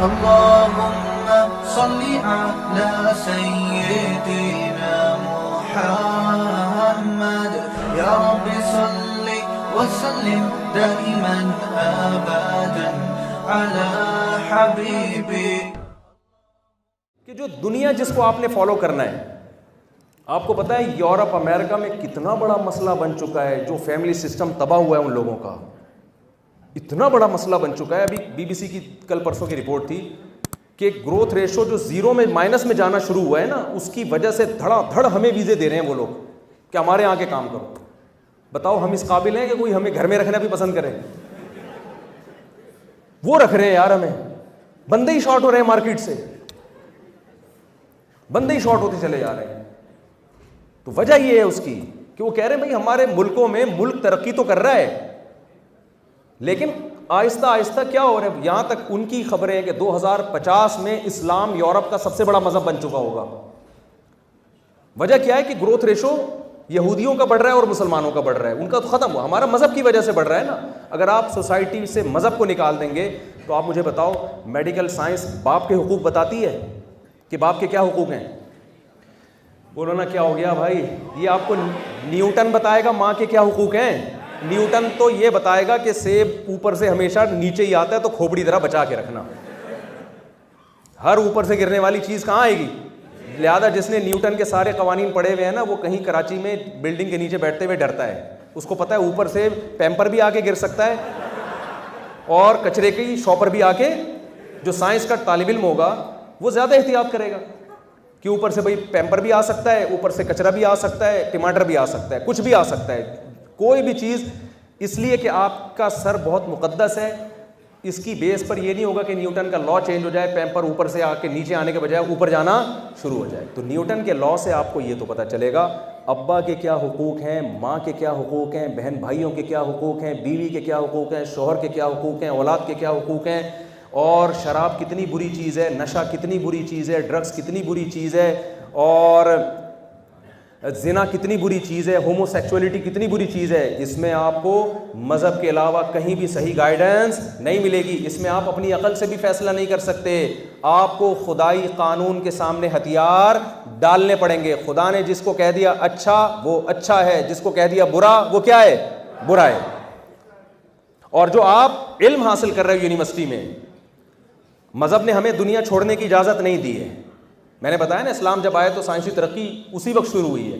अल्लाहुम्मा सल्ली अला सय्यिदिना मुहम्मद या रब्बि सल्ली व सल्लिम दाइमन अबदन अला हबीबी। कि जो दुनिया जिसको आपने फॉलो करना है, आपको पता है यूरोप अमेरिका में कितना बड़ा मसला बन चुका है, जो फैमिली सिस्टम तबाह हुआ है उन लोगों का, इतना बड़ा मसला बन चुका है। अभी बीबीसी की कल परसों की रिपोर्ट थी कि ग्रोथ रेशो जो जीरो में माइनस में जाना शुरू हुआ है ना, उसकी वजह से धड़ाधड़ हमें वीजे दे रहे हैं वो लोग कि हमारे यहाँ के काम करो। बताओ हम इस काबिल हैं कि कोई हमें घर में रखना भी पसंद करे? वो रख रहे हैं यार, हमें बंदे ही शॉर्ट हो रहे हैं, मार्केट से बंदे ही शॉर्ट होते चले जा रहे हैं। तो वजह ये है उसकी कि वो कह रहे हैं भाई हमारे मुल्कों में मुल्क तरक्की तो कर रहा है, लेकिन आहिस्ता आहिस्ता क्या हो रहा है। यहां तक उनकी खबरें हैं कि 2050 में इस्लाम यूरोप का सबसे बड़ा मजहब बन चुका होगा। वजह क्या है कि ग्रोथ रेशो यहूदियों का बढ़ रहा है और मुसलमानों का बढ़ रहा है, उनका तो खत्म हुआ, हमारा मजहब की वजह से बढ़ रहा है ना। अगर आप सोसाइटी से मजहब को निकाल देंगे तो आप मुझे बताओ, मेडिकल साइंस बाप के हुकूक बताती है कि बाप के क्या हुकूक हैं? बोलो ना क्या हो गया भाई, ये आपको न्यूटन बताएगा माँ के क्या हुकूक हैं? न्यूटन तो ये बताएगा कि सेब ऊपर से हमेशा नीचे ही आता है, तो खोपड़ी तरह बचा के रखना, हर ऊपर से गिरने वाली चीज़ कहाँ आएगी। लिहाजा जिसने न्यूटन के सारे कवानीन पढ़े हुए हैं ना, वो कहीं कराची में बिल्डिंग के नीचे बैठते हुए डरता है। उसको पता है ऊपर से पैम्पर भी आके गिर सकता है और कचरे की शॉपर भी आके, जो साइंस का तालिब इल्म होगा वो ज़्यादा एहतियात करेगा कि ऊपर से भाई पैम्पर भी आ सकता है, ऊपर से कचरा भी आ सकता है, टमाटर भी आ सकता है, कुछ भी आ सकता है, कोई भी चीज़। इसलिए कि आपका सर बहुत मुकद्दस है, इसकी बेस पर यह नहीं होगा कि न्यूटन का लॉ चेंज हो जाए, पैम्पर ऊपर से आके नीचे आने के बजाय ऊपर जाना शुरू हो जाए। तो न्यूटन के लॉ से आपको ये तो पता चलेगा अब्बा के क्या हुकूक हैं, माँ के क्या हुकूक हैं, बहन भाइयों के क्या हुकूक हैं, बीवी के क्या हुकूक हैं, शोहर के क्या हुकूक हैं, औलाद के क्या हुकूक हैं, और शराब कितनी बुरी चीज़ है, नशा कितनी बुरी चीज़ है, ड्रग्स कितनी बुरी चीज़ है, और जिना कितनी बुरी चीज़ है, होमोसेक्सुअलिटी कितनी बुरी चीज़ है। इसमें आपको मज़हब के अलावा कहीं भी सही गाइडेंस नहीं मिलेगी। इसमें आप अपनी अकल से भी फैसला नहीं कर सकते, आपको खुदाई कानून के सामने हथियार डालने पड़ेंगे। खुदा ने जिसको कह दिया अच्छा वो अच्छा है, जिसको कह दिया बुरा वो क्या है, बुरा है। और जो आप इल्म हासिल कर रहे हो यूनिवर्सिटी में, मज़हब ने हमें दुनिया छोड़ने की इजाज़त नहीं दी है। मैंने बताया ना, इस्लाम जब आया तो साइंसी तरक्की उसी वक्त शुरू हुई है,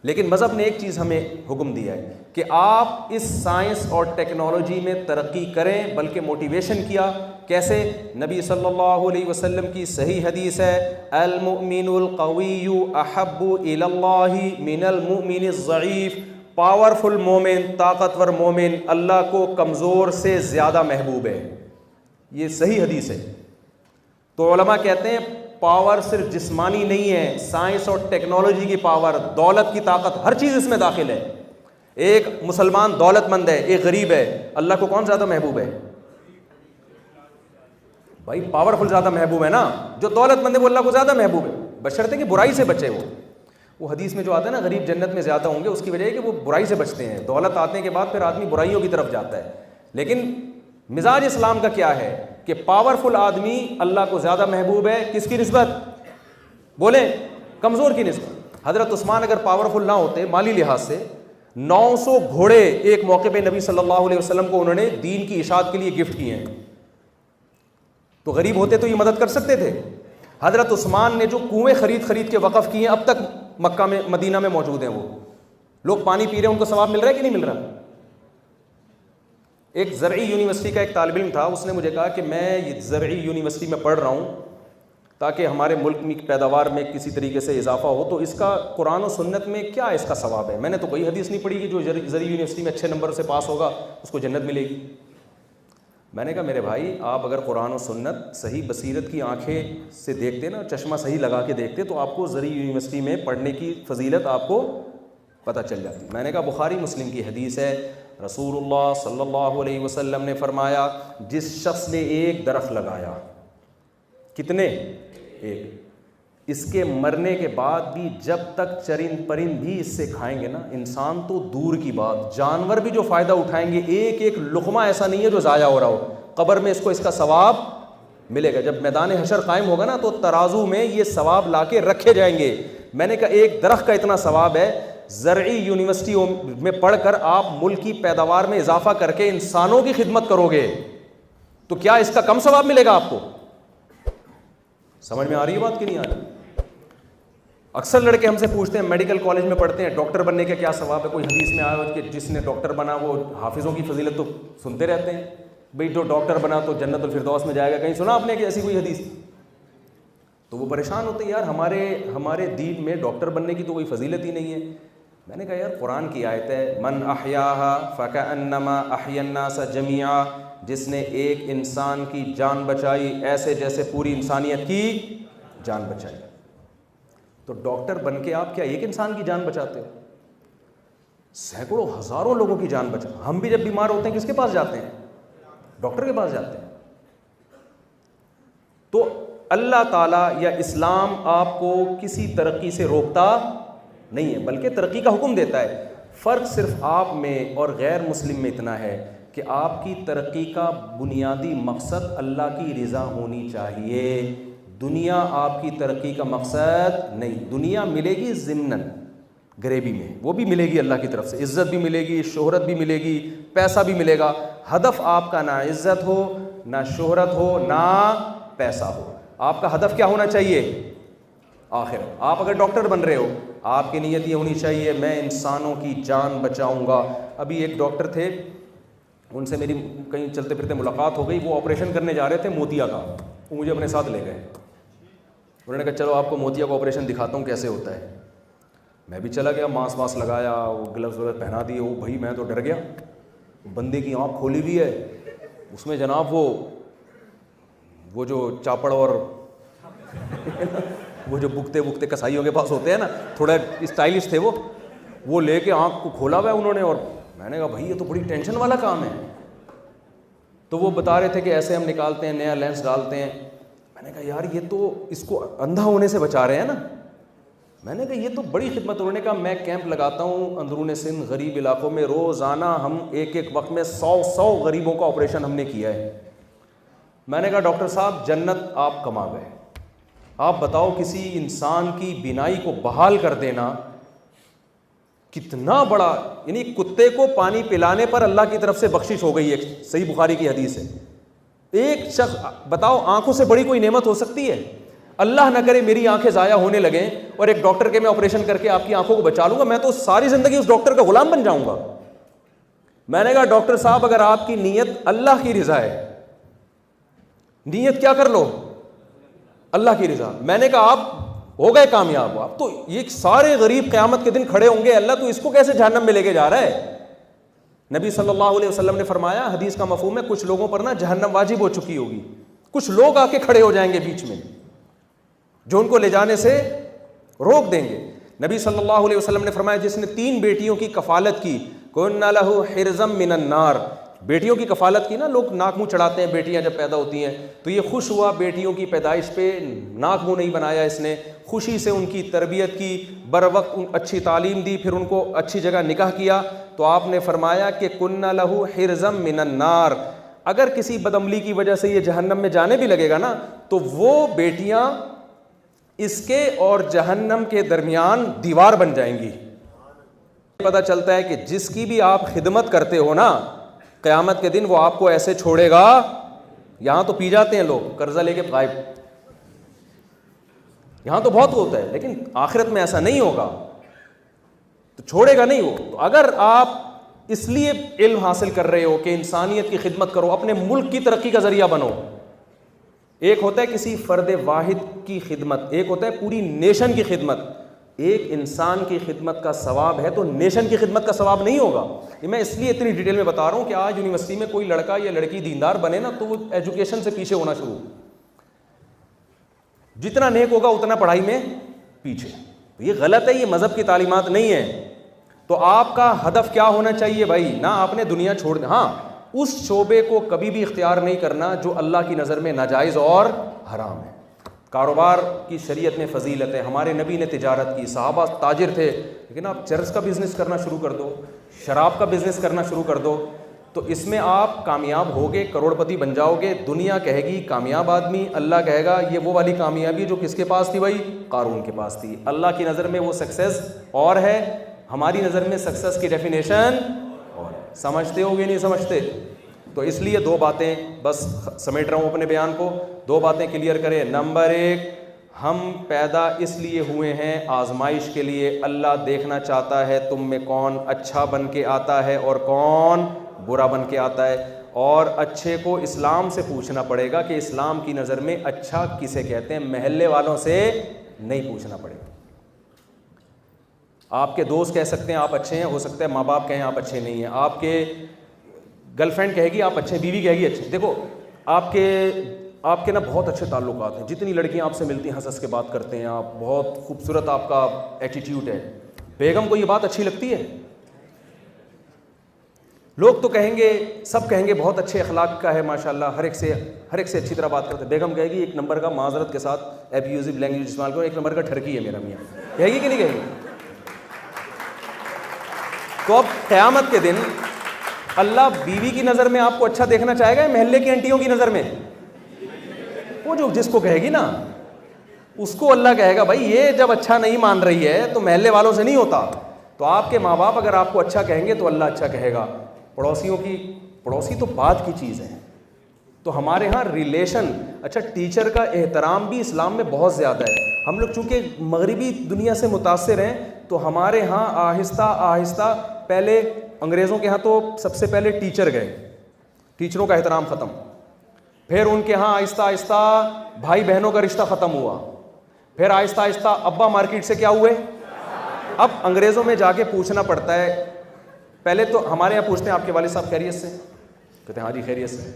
लेकिन मज़हब ने एक चीज़ हमें हुक्म दिया है कि आप इस साइंस और टेक्नोलॉजी में तरक्की करें, बल्कि मोटिवेशन किया। कैसे? नबी सल्लल्लाहु अलैहि वसल्लम की सही हदीस है, अल मुमिनुल क़विय्यु अहब्बु इलल्लाहि मिनल मुमिनिज़ ज़ईफ़। पावरफुल मोमिन, ताकतवर मोमिन अल्लाह को कमज़ोर से ज़्यादा महबूब है। ये सही हदीस है। तो उलमा कहते हैं पावर सिर्फ जिस्मानी नहीं है, साइंस और टेक्नोलॉजी की पावर, दौलत की ताकत, हर चीज़ इसमें दाखिल है। एक मुसलमान दौलतमंद है, एक गरीब है, अल्लाह को कौन ज़्यादा महबूब है? भाई पावरफुल ज़्यादा महबूब है ना, जो दौलतमंद है वो अल्लाह को ज़्यादा महबूब है, बशर्ते कि बुराई से बचे। वो हदीस में जो आता है ना, गरीब जन्नत में ज़्यादा होंगे, उसकी वजह है कि वो बुराई से बचते हैं। दौलत आने के बाद फिर आदमी बुराइयों की तरफ जाता है। लेकिन मिजाज इस्लाम का क्या है कि पावरफुल आदमी अल्लाह को ज़्यादा महबूब है, किसकी निस्बत? बोले, कमज़ोर की निस्बत। हज़रत उस्मान अगर पावरफुल ना होते माली लिहाज से, 900 घोड़े एक मौके पे नबी सल्लल्लाहु अलैहि वसल्लम को उन्होंने दीन की इशाअत के लिए गिफ्ट किए हैं। तो गरीब होते तो ये मदद कर सकते थे। हज़रत उस्मान ने जो कुएँ खरीद के वक़फ़ किए हैं, अब तक मक्का में, मदीना में मौजूद हैं। वो लोग पानी पी रहे हैं, उनको सवाब मिल रहा है कि नहीं मिल रहा? एक ज़रई यूनिवर्सिटी का एक तालिब इल्म था, उसने मुझे कहा कि मैं ये ज़रई यूनिवर्सिटी में पढ़ रहा हूँ ताकि हमारे मुल्क की पैदावार में किसी तरीके से इजाफा हो, तो इसका कुरान और सुन्नत में क्या इसका सवाब है? मैंने तो कोई हदीस नहीं पढ़ी कि जो ज़रई यूनिवर्सिटी में अच्छे नंबर से पास होगा उसको जन्नत मिलेगी। मैंने कहा मेरे भाई, आप अगर कुरान और सुन्नत सही बसीरत की आंखें से देखते ना, चश्मा सही लगा के देखते, तो आपको ज़रई यूनिवर्सिटी में पढ़ने की फजीलत आपको पता चल जाती। मैंने कहा बुखारी मुस्लिम की हदीस है, रसूलुल्लाह सल्लल्लाहु अलैहि वसल्लम ने फरमाया, जिस शख्स ने एक दरख्त लगाया, कितने? एक, इसके मरने के बाद भी जब तक चरिंद परिंद भी इससे खाएंगे ना, इंसान तो दूर की बात, जानवर भी जो फ़ायदा उठाएंगे, एक एक लुक़मा ऐसा नहीं है जो ज़ाया हो रहा हो, कब्र में इसको इसका सवाब मिलेगा। जब मैदान हशर कायम होगा ना तो तराजू में ये सवाब लाके रखे जाएंगे। मैंने कहा एक दरख्त का इतना सवाब है, ज़रई यूनिवर्सिटियों में पढ़कर आप मुल्क की पैदावार में इजाफा करके इंसानों की खिदमत करोगे तो क्या इसका कम सवाब मिलेगा आपको? समझ में आ रही है बात कि नहीं आ रही? अक्सर लड़के हमसे पूछते हैं, मेडिकल कॉलेज में पढ़ते हैं, डॉक्टर बनने का क्या सवाब है? कोई हदीस में आया हो कि जिसने डॉक्टर बना वो हाफिज़ों की फजीलत तो सुनते रहते हैं, भाई जो डॉक्टर बना तो जन्नतुल फिरदौस में जाएगा। कहीं सुना आपने कि ऐसी कोई हदीस? तो वो परेशान होते हैं, यार हमारे दीन में डॉक्टर बनने की तो कोई फजीलत ही नहीं है। मैंने कहा यार कुरान की आयत है, मन अहयाहा फकअन्नमा अहयन्नास जमीआ, जिसने एक इंसान की जान बचाई ऐसे जैसे पूरी इंसानियत की जान बचाई। तो डॉक्टर बन के आप क्या एक इंसान की जान बचाते हो? सैकड़ों हजारों लोगों की जान बचा। हम भी जब बीमार होते हैं किसके पास जाते हैं? डॉक्टर के पास जाते हैं। तो अल्लाह ताला या इस्लाम आपको किसी तरक्की से रोकता नहीं है, बल्कि तरक्की का हुक्म देता है। फ़र्क सिर्फ आप में और गैर मुस्लिम में इतना है कि आपकी तरक्की का बुनियादी मकसद अल्लाह की रज़ा होनी चाहिए। दुनिया आपकी तरक्की का मकसद नहीं। दुनिया मिलेगी ज़िम्नन, गरीबी में, वो भी मिलेगी अल्लाह की तरफ से, इज़्ज़त भी मिलेगी, शोहरत भी मिलेगी, पैसा भी मिलेगा। हदफ आपका ना इज़्ज़त हो, ना शोहरत हो, ना पैसा हो। आपका हदफ क्या होना चाहिए? आखिरत। आप अगर डॉक्टर बन रहे हो, आपकी नीयत ये होनी चाहिए मैं इंसानों की जान बचाऊंगा। अभी एक डॉक्टर थे, उनसे मेरी कहीं चलते फिरते मुलाकात हो गई। वो ऑपरेशन करने जा रहे थे मोतिया का, वो मुझे अपने साथ ले गए। उन्होंने कहा चलो आपको मोतिया का ऑपरेशन दिखाता हूँ कैसे होता है। मैं भी चला गया, मास्क वास्क लगाया, वो ग्लव्स वगैरह पहना दिए। वो भाई मैं तो डर गया, बंदे की आँख खोली हुई है, उसमें जनाब वो जो चापड़ और वो जो बुकते बुकते कसाईयों के पास होते हैं ना, थोड़ा स्टाइलिश थे वो लेके आँख को खोला हुआ है उन्होंने। और मैंने कहा भाई ये तो बड़ी टेंशन वाला काम है। तो वो बता रहे थे कि ऐसे हम निकालते हैं, नया लेंस डालते हैं। मैंने कहा यार ये तो इसको अंधा होने से बचा रहे हैं ना। मैंने कहा ये तो बड़ी खिदमत। उन्होंने कहा मैं कैंप लगाता हूँ अंदरून सिंध गरीब इलाकों में, रोज़ाना हम एक वक्त में 100 गरीबों का ऑपरेशन हमने किया है। मैंने कहा डॉक्टर साहब जन्नत आप कमा गए। आप बताओ किसी इंसान की बीनाई को बहाल कर देना कितना बड़ा, यानी कुत्ते को पानी पिलाने पर अल्लाह की तरफ से बख्शिश हो गई। एक सही बुखारी की हदीस है। एक शख्स बताओ आंखों से बड़ी कोई नेमत हो सकती है? अल्लाह ना करे मेरी आंखें ज़ाया होने लगे और एक डॉक्टर के मैं ऑपरेशन करके आपकी आंखों को बचा लूंगा, मैं तो सारी जिंदगी उस डॉक्टर का गुलाम बन जाऊंगा। मैंने कहा डॉक्टर साहब अगर आपकी नीयत अल्लाह की रज़ा है, नीयत क्या कर लो? अल्लाह की रज़ा। मैंने कहा आप हो गए कामयाब। आप तो ये सारे गरीब क़यामत के दिन खड़े होंगे, अल्लाह तो इसको कैसे जहन्नम में लेके जा रहा है? नबी सल्लल्लाहु अलैहि वसल्लम ने फरमाया, हदीस का मफहूम है कुछ लोगों पर ना जहन्नम वाजिब हो चुकी होगी, कुछ लोग आके खड़े हो जाएंगे बीच में जो उनको ले जाने से रोक देंगे। नबी सल्लल्लाहु अलैहि वसल्लम ने फरमाया जिसने 3 बेटियों की कफालत की, कुन्ना लहु हिरज़म मिनन नार, बेटियों की कफालत की ना, लोग नाक मुंह चढ़ाते हैं बेटियां जब पैदा होती हैं, तो ये खुश हुआ बेटियों की पैदाइश पे, नाक मुंह नहीं बनाया इसने, खुशी से उनकी तरबियत की, बर वक्त अच्छी तालीम दी, फिर उनको अच्छी जगह निकाह किया। तो आपने फरमाया कि कुन्ना लहु हिरज़म मिनन नार, अगर किसी बदअमली की वजह से ये जहन्नम में जाने भी लगेगा ना तो वो बेटियां इसके और जहन्नम के दरमियान दीवार बन जाएंगी। पता चलता है कि जिसकी भी आप खिदमत करते हो ना, क़यामत के दिन वो आपको ऐसे छोड़ेगा। यहां तो पी जाते हैं लोग कर्जा लेके गायब, यहां तो बहुत होता है, लेकिन आखिरत में ऐसा नहीं होगा, तो छोड़ेगा नहीं वो। तो अगर आप इसलिए इल्म हासिल कर रहे हो कि इंसानियत की खिदमत करो, अपने मुल्क की तरक्की का जरिया बनो। एक होता है किसी फर्द वाहिद की खिदमत, एक होता है पूरी नेशन की खिदमत। एक इंसान की खिदमत का सवाब है तो नेशन की खिदमत का सवाब नहीं होगा। ये मैं इसलिए इतनी डिटेल में बता रहा हूँ कि आज यूनिवर्सिटी में कोई लड़का या लड़की दीनदार बने ना तो वो एजुकेशन से पीछे होना शुरू, जितना नेक होगा उतना पढ़ाई में पीछे। तो ये गलत है, ये मजहब की तालीमात नहीं है। तो आपका हदफ क्या होना चाहिए भाई? ना आपने दुनिया छोड़, हाँ उस शोबे को कभी भी इख्तियार नहीं करना जो अल्लाह की नज़र में नाजायज़ और हराम है। कारोबार की शरीयत में फजीलत है, हमारे नबी ने तिजारत की, सहाबा ताजिर थे, लेकिन आप चर्च का बिज़नेस करना शुरू कर दो, शराब का बिज़नेस करना शुरू कर दो, तो इसमें आप कामयाब होगे, करोड़पति बन जाओगे। दुनिया कहेगी कामयाब आदमी, अल्लाह कहेगा ये वो वाली कामयाबी जो किसके पास थी भाई? कारून के पास थी। अल्लाह की नज़र में वो सक्सेस और है, हमारी नज़र में सक्सेस की डेफिनेशन और। समझते होगे नहीं समझते? तो इसलिए दो बातें बस समेट रहा हूँ अपने बयान को, दो बातें क्लियर करें। नंबर एक, हम पैदा इसलिए हुए हैं आजमाइश के लिए। अल्लाह देखना चाहता है तुम में कौन अच्छा बन के आता है और कौन बुरा बन के आता है। और अच्छे को इस्लाम से पूछना पड़ेगा कि इस्लाम की नज़र में अच्छा किसे कहते हैं, महल्ले वालों से नहीं पूछना पड़ेगा। आपके दोस्त कह सकते हैं आप अच्छे हैं, हो सकता है माँ बाप कहें आप अच्छे नहीं हैं, आपके गर्लफ्रेंड कहेगी आप अच्छे, बीवी कहेगी अच्छे। देखो आपके ना बहुत अच्छे ताल्लुकात हैं, जितनी लड़कियां आपसे मिलती हैं हंस हंस के बात करते हैं, आप बहुत खूबसूरत आपका एटीट्यूड है, बेगम को ये बात अच्छी लगती है? लोग तो कहेंगे, सब कहेंगे बहुत अच्छे अखलाक का है माशाल्लाह, हर एक से अच्छी तरह बात करते हैं। बेगम कहेगी एक नंबर का, माजरत के साथ एब्यूजिव लैंग्वेज इस्तेमाल करो, एक नंबर का ठरकी है मेरा मियाँ, कहेगी कि नहीं कहेगी? तो अब क़यामत के दिन अल्लाह बीवी की नज़र में आपको अच्छा देखना चाहेगा, महल्ले की आंटियों की नज़र में? वो जो जिसको कहेगी ना उसको अल्लाह कहेगा भाई ये जब अच्छा नहीं मान रही है तो महल्ले वालों से नहीं होता। तो आपके माँ बाप अगर आपको अच्छा कहेंगे तो अल्लाह अच्छा कहेगा। पड़ोसी तो बात की चीज़ है। तो हमारे यहाँ रिलेशन, अच्छा टीचर का एहतराम भी इस्लाम में बहुत ज़्यादा है। हम लोग चूँकि मगरिबी दुनिया से मुतासिर हैं तो हमारे यहाँ आहिस्ता आहिस्ता, पहले अंग्रेज़ों के यहाँ तो सबसे पहले टीचर गए, टीचरों का एहतराम ख़त्म, फिर उनके यहाँ आहिस्ता आहिस्ता भाई बहनों का रिश्ता ख़त्म हुआ, फिर आहिस्ता आहिस्ता अब्बा मार्केट से क्या हुए, अब अंग्रेज़ों में जाके पूछना पड़ता है। पहले तो हमारे यहाँ पूछते हैं आपके वालिद साहब खैरियत से, कहते हैं हाँ जी खैरियत से।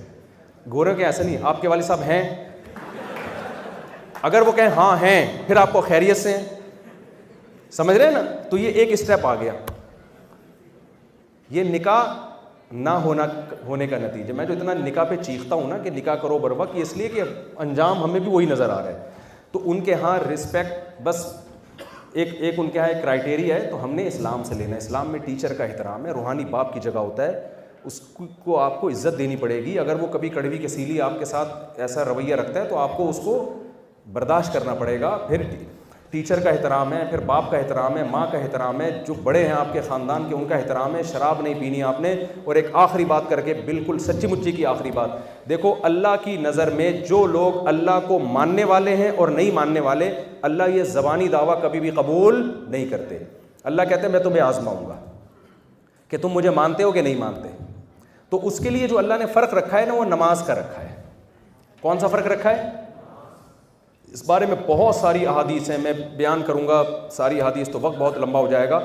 गोरे के ऐसे नहीं, आपके वालिद साहब हैं? अगर वो कहें हाँ हैं, फिर आपको खैरियत से हैं, समझ रहे हैं ना? तो ये एक स्टेप आ गया। ये निकाह ना होने का नतीजा। मैं जो इतना निकाह पे चीखता हूँ ना कि निकाह करो बर वक्त, इसलिए कि अंजाम हमें भी वही नज़र आ रहा है। तो उनके यहाँ रिस्पेक्ट, बस एक उनके यहाँ एक क्राइटेरिया है, तो हमने इस्लाम से लेना है। इस्लाम में टीचर का एहतराम है, रूहानी बाप की जगह होता है, उसको आपको इज़्ज़त देनी पड़ेगी। अगर वो कभी कड़वी कसीली आपके साथ ऐसा रवैया रखता है तो आपको उसको बर्दाश्त करना पड़ेगा। फिर टीचर का एहतराम है, फिर बाप का एहतराम है, माँ का एहतराम है, जो बड़े हैं आपके ख़ानदान के उनका एहतराम है, शराब नहीं पीनी आपने। और एक आखिरी बात करके, बिल्कुल सच्ची मुच्ची की आखिरी बात, देखो अल्लाह की नज़र में जो लोग अल्लाह को मानने वाले हैं और नहीं मानने वाले, अल्लाह ये ज़बानी दावा कभी भी कबूल नहीं करते। अल्लाह कहते हैं मैं तुम्हें आजमाऊँगा कि तुम मुझे मानते हो कि नहीं मानते। तो उसके लिए जो अल्लाह ने फ़र्क रखा है ना, वो नमाज का रखा है। कौन सा फ़र्क रखा है? इस बारे में बहुत सारी अहादीस हैं, मैं बयान करूंगा सारी अहादीस तो वक्त बहुत लंबा हो जाएगा।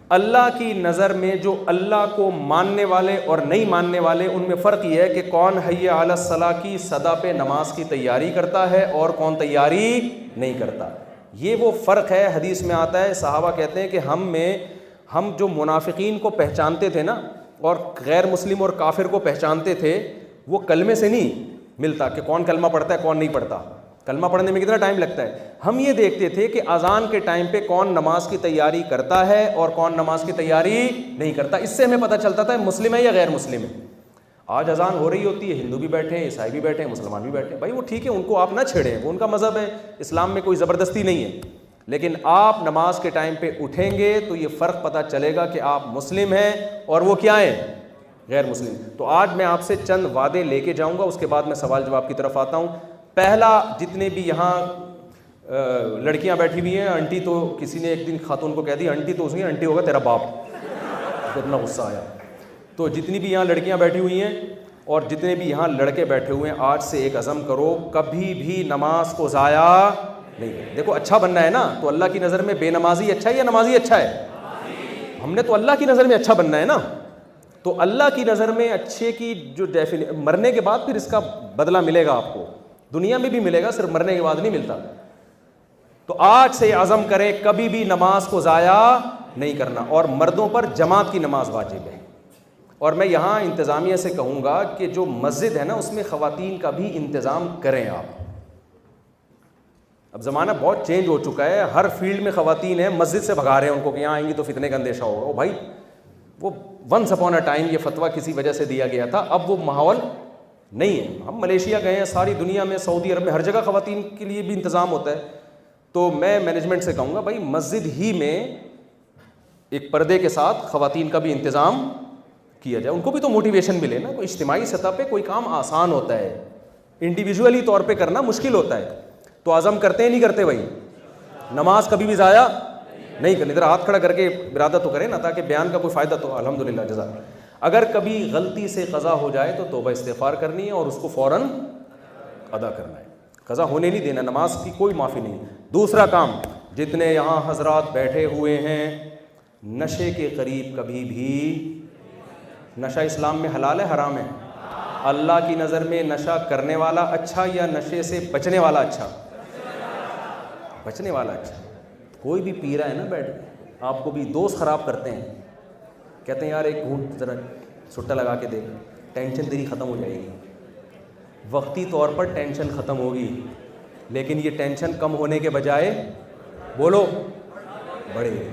अल्लाह की नज़र में जो अल्लाह को मानने वाले और नहीं मानने वाले, उनमें फ़र्क ये है कि कौन हय्या अला सलाह की सदा पे नमाज की तैयारी करता है और कौन तैयारी नहीं करता। ये वो फ़र्क है। हदीस में आता है, सहाबा कहते हैं कि हम जो मुनाफिकीन को पहचानते थे ना, और गैर मुस्लिम और काफिर को पहचानते थे, वो कलमे से नहीं मिलता कि कौन कलमा पढ़ता है कौन नहीं पढ़ता। कलमा पढ़ने में कितना टाइम लगता है। हम ये देखते थे कि अजान के टाइम पे कौन नमाज की तैयारी करता है और कौन नमाज की तैयारी नहीं करता। इससे हमें पता चलता था मुस्लिम है या गैर मुस्लिम है। आज अजान हो रही होती है, हिंदू भी बैठे हैं, ईसाई भी बैठे हैं, मुसलमान भी बैठे हैं, भाई वो ठीक है, उनको आप ना छेड़ें, वो उनका मज़हब है, इस्लाम में कोई ज़बरदस्ती नहीं है। लेकिन आप नमाज के टाइम पे उठेंगे तो ये फ़र्क पता चलेगा कि आप मुस्लिम हैं और वो क्या हैं, गैर मुस्लिम। तो आज मैं आपसे चंद वादे लेके जाऊंगा, उसके बाद मैं सवाल जवाब की तरफ आता हूँ। पहला, जितने भी यहाँ लड़कियाँ बैठी हुई हैं, आंटी तो किसी ने एक दिन खातून को कह दी आंटी, तो उसकी आंटी होगा तेरा बाप, तो इतना गुस्सा आया। तो जितनी भी यहाँ लड़कियाँ बैठी हुई हैं और जितने भी यहाँ लड़के बैठे हुए हैं, आज से एक अज़म करो, कभी भी नमाज को ज़ाया नहीं। देखो अच्छा बनना है ना, तो अल्लाह की नज़र में बेनमाजी अच्छा है या नमाजी अच्छा है? हमने तो अल्लाह की नज़र में अच्छा बनना है ना। तो अल्लाह की नज़र में अच्छे की जो मरने के बाद फिर इसका बदला मिलेगा आपको, दुनिया में भी मिलेगा, सिर्फ मरने के बाद नहीं मिलता। तो आज से अज़म करें कभी भी नमाज को ज़ाया नहीं करना। और मर्दों पर जमात की नमाज वाजिब है। और मैं यहाँ इंतज़ामिया से कहूँगा कि जो मस्जिद है ना, उसमें ख़वातीन का भी इंतज़ाम करें आप। अब ज़माना बहुत चेंज हो चुका है, हर फील्ड में ख़वातीन है, मस्जिद से भगा रहे हैं उनको कि यहाँ आएंगी तो फितने का अंदेशा होगा। ओ भाई, वो वंस अपॉन अ टाइम ये फतवा किसी वजह से दिया गया था, अब वो माहौल नहीं है। हम मलेशिया गए हैं, सारी दुनिया में, सऊदी अरब में हर जगह ख़वातीन के लिए भी इंतज़ाम होता है। तो मैं मैनेजमेंट से कहूँगा भाई मस्जिद ही में एक पर्दे के साथ ख़वातीन का भी इंतज़ाम किया जाए, उनको भी तो मोटिवेशन मिले ना। कोई इज्तिमाई सतह पे कोई काम आसान होता है, इंडिविजुअली तौर पे करना मुश्किल होता है। तो आज़म करते हैं नहीं करते भाई, नमाज कभी भी ज़ाया नहीं करनी। इधर हाथ खड़ा करके इरादा तो करें ना, ताकि बयान का कोई फ़ायदा तो अल्हम्दुलिल्लाह जज़ा। अगर कभी गलती से क़ज़ा हो जाए तो तौबा इस्तिग़फ़ार करनी है और उसको फ़ौरन अदा करना है, क़ज़ा होने नहीं देना, नमाज की कोई माफ़ी नहीं। दूसरा काम, जितने यहाँ हजरात बैठे हुए हैं, नशे के करीब कभी भी, नशा इस्लाम में हलाल है हराम है? अल्लाह की नज़र में नशा करने वाला अच्छा या नशे से बचने वाला अच्छा? बचने वाला अच्छा। कोई भी पी रहा है ना बैठ के, आपको भी दोस्त ख़राब करते हैं, कहते हैं यार एक घूंट ज़रा सुट्टा लगा के दे, टेंशन तेरी ख़त्म हो जाएगी। वक्ती तौर पर टेंशन ख़त्म होगी, लेकिन ये टेंशन कम होने के बजाय बोलो बढ़ेगी।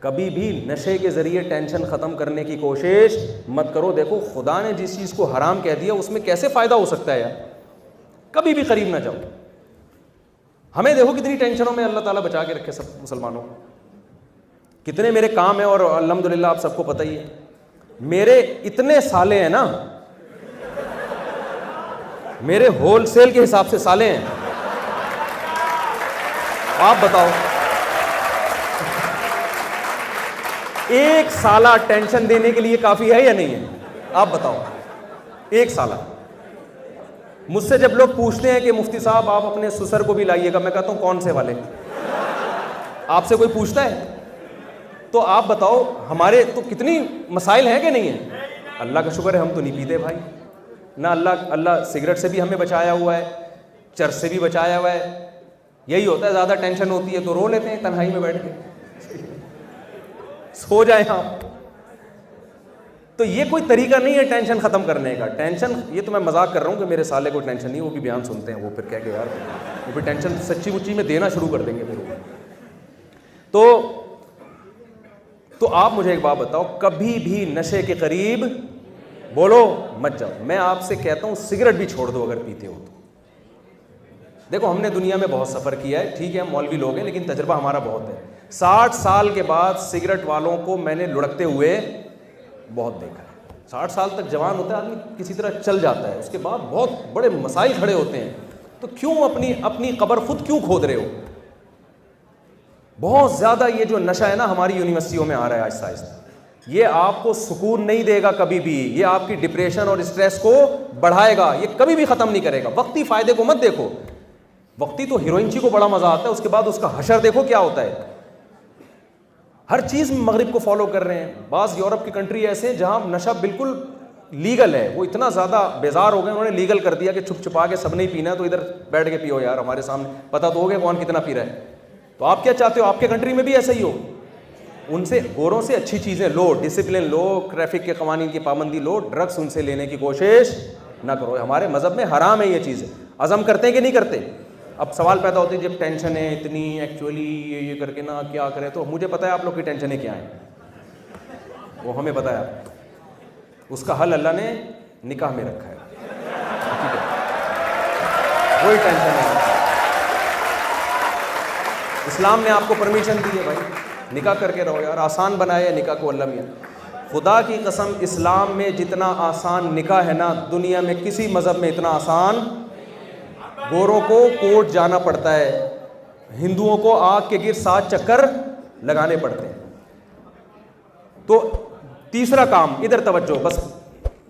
कभी भी नशे के ज़रिए टेंशन ख़त्म करने की कोशिश मत करो। देखो खुदा ने जिस चीज़ को हराम कह दिया उसमें कैसे फ़ायदा हो सकता है यार, कभी भी करीब ना जाओ। हमें देखो कितनी टेंशनों में अल्लाह ताला बचा के रखे सब मुसलमानों को। कितने मेरे काम हैं और अल्हम्दुलिल्लाह आप सबको पता ही है, मेरे इतने साले हैं ना, मेरे होलसेल के हिसाब से साले हैं। आप बताओ, एक साला टेंशन देने के लिए काफ़ी है या नहीं है? आप बताओ, एक साला। मुझसे जब लोग पूछते हैं कि मुफ्ती साहब आप अपने ससुर को भी लाइएगा, मैं कहता हूं कौन से वाले? आपसे कोई पूछता है? तो आप बताओ, हमारे तो कितनी मसाइल हैं कि नहीं है? अल्लाह का शुक्र है हम तो नहीं पीते भाई ना। अल्लाह सिगरेट से भी हमें बचाया हुआ है, चरस से भी बचाया हुआ है। यही होता है, ज़्यादा टेंशन होती है तो रो लेते हैं तन्हाई में बैठ के, सो जाए आप। तो ये कोई तरीका नहीं है टेंशन ख़त्म करने का। टेंशन, ये तो मैं मजाक कर रहा हूँ कि मेरे साले को टेंशन नहीं, वो भी बयान सुनते हैं, वो फिर कह के यार वो भी टेंशन सच्ची मुच्ची में देना शुरू कर देंगे फिर। तो आप मुझे एक बात बताओ, कभी भी नशे के करीब बोलो मत जाओ। मैं आपसे कहता हूँ सिगरेट भी छोड़ दो अगर पीते हो तो। देखो हमने दुनिया में बहुत सफ़र किया है, ठीक है हम मौलवी लोग हैं, लेकिन तजर्बा हमारा बहुत है। 60 साल के बाद सिगरेट वालों को मैंने लुढ़कते हुए बहुत देखा है। 60 साल तक जवान होता है आदमी, किसी तरह चल जाता है, उसके बाद बहुत बड़े मसाइल खड़े होते हैं। तो क्यों अपनी कब्र खुद क्यों खोद रहे हो? बहुत ज़्यादा ये जो नशा है ना हमारी यूनिवर्सिटियों में आ रहा है आहिस्ता आहिस्ता, ये आपको सुकून नहीं देगा कभी भी, ये आपकी डिप्रेशन और स्ट्रेस को बढ़ाएगा, ये कभी भी ख़त्म नहीं करेगा। वक्ती फ़ायदे को मत देखो, वक्ती तो हीरोइनची को बड़ा मज़ा आता है, उसके बाद उसका हशर देखो क्या होता है। हर चीज़ में मगरिब को फॉलो कर रहे हैं। बाज़ यूरोप की कंट्री ऐसे हैं जहाँ नशा बिल्कुल लीगल है, वो इतना ज़्यादा बेजार हो गए उन्होंने लीगल कर दिया कि छुप छुपा के सब नहीं पीना है तो इधर बैठ के पियो यार, हमारे सामने पता तो हो गया कौन कितना पी रहा है। तो आप क्या चाहते हो आपके कंट्री में भी ऐसा ही हो? उनसे, गोरों से अच्छी चीज़ें लो, डिसिप्लिन लो, ट्रैफिक के कवानीन की पाबंदी लो, ड्रग्स उनसे लेने की कोशिश ना करो। हमारे मज़हब में हराम है ये चीज़। अज़म करते हैं कि नहीं करते? अब सवाल पैदा होते हैं जब टेंशन है इतनी, एक्चुअली ये करके ना क्या करें। तो मुझे पता है आप लोग की टेंशनें क्या हैं, वो हमें पता है, उसका हल अल्लाह ने निकाह में रखा है, ठीक है? वही टेंशन है, इस्लाम ने आपको परमिशन दी है भाई, निकाह करके रहो यार, आसान बनाया है निकाह को अल्लाह मियां। खुदा की कसम इस्लाम में जितना आसान निकाह है ना, दुनिया में किसी मज़हब में इतना आसान। गोरों को कोर्ट जाना पड़ता है, हिंदुओं को आग के गिर 7 चक्कर लगाने पड़ते हैं। तो तीसरा काम, इधर तवज्जो, बस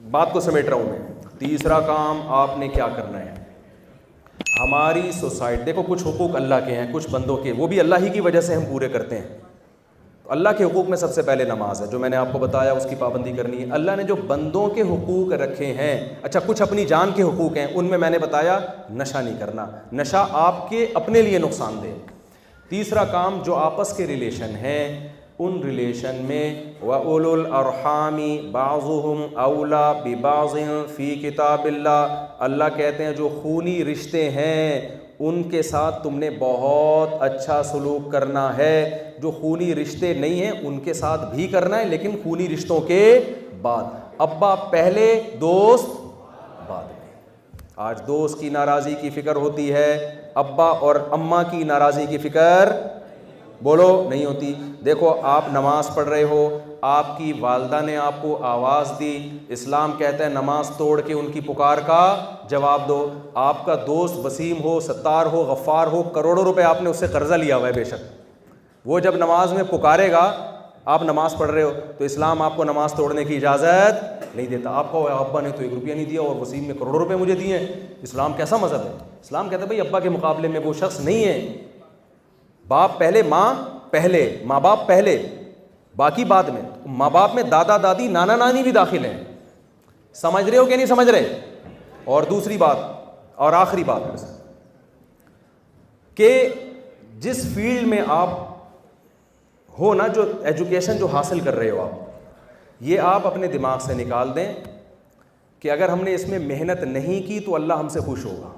बात को समेट रहा हूं मैं। तीसरा काम आपने क्या करना है, हमारी सोसाइटी, देखो कुछ हुकूक अल्लाह के हैं, कुछ बंदों के, वो भी अल्लाह ही की वजह से हम पूरे करते हैं। तो अल्लाह के हुकूक में सबसे पहले नमाज है, जो मैंने आपको बताया उसकी पाबंदी करनी है। अल्लाह ने जो बंदों के हुकूक रखे हैं, अच्छा कुछ अपनी जान के हुकूक हैं, उनमें मैंने बताया नशा नहीं करना, नशा आपके अपने लिए नुकसानदेह। तीसरा काम, जो आपस के रिलेशन हैं उन रिलेशन में व उलुल अरहामी बाज़ुहुम औला बिबाज़िन फ़ी किताबिल्लाह, अल्लाह कहते हैं जो खूनी रिश्ते हैं उनके साथ तुमने बहुत अच्छा सलूक करना है। जो खूनी रिश्ते नहीं हैं उनके साथ भी करना है, लेकिन खूनी रिश्तों के बाद। अब्बा पहले, दोस्त बाद में। आज दोस्त की नाराज़ी की फ़िक्र होती है, अब्बा और अम्मा की नाराज़ी की फ़िक्र बोलो नहीं होती। देखो, आप नमाज़ पढ़ रहे हो, आपकी वालदा ने आपको आवाज़ दी, इस्लाम कहता है नमाज तोड़ के उनकी पुकार का जवाब दो। आपका दोस्त वसीम हो, सत्तार हो, गफ़ार हो, करोड़ों रुपए आपने उससे कर्जा लिया हुआ है बेशक, वो जब नमाज में पुकारेगा, आप नमाज पढ़ रहे हो, तो इस्लाम आपको नमाज तोड़ने की इजाज़त नहीं देता। आपको अब्बा ने तो 1 रुपया नहीं दिया और वसीम ने करोड़ों रुपए मुझे दिए, इस्लाम कैसा मज़हब है? इस्लाम कहता है भाई अब्बा के मुकाबले में वो शख्स नहीं है। बाप पहले, माँ पहले, माँ बाप पहले, बाकी बाद में। माँ बाप में दादा दादी नाना नानी भी दाखिल हैं। समझ रहे हो कि नहीं समझ रहे? और दूसरी बात और आखिरी बात कि जिस फील्ड में आप हो ना, जो एजुकेशन जो हासिल कर रहे हो आप, ये आप अपने दिमाग से निकाल दें कि अगर हमने इसमें मेहनत नहीं की तो अल्लाह हमसे खुश होगा।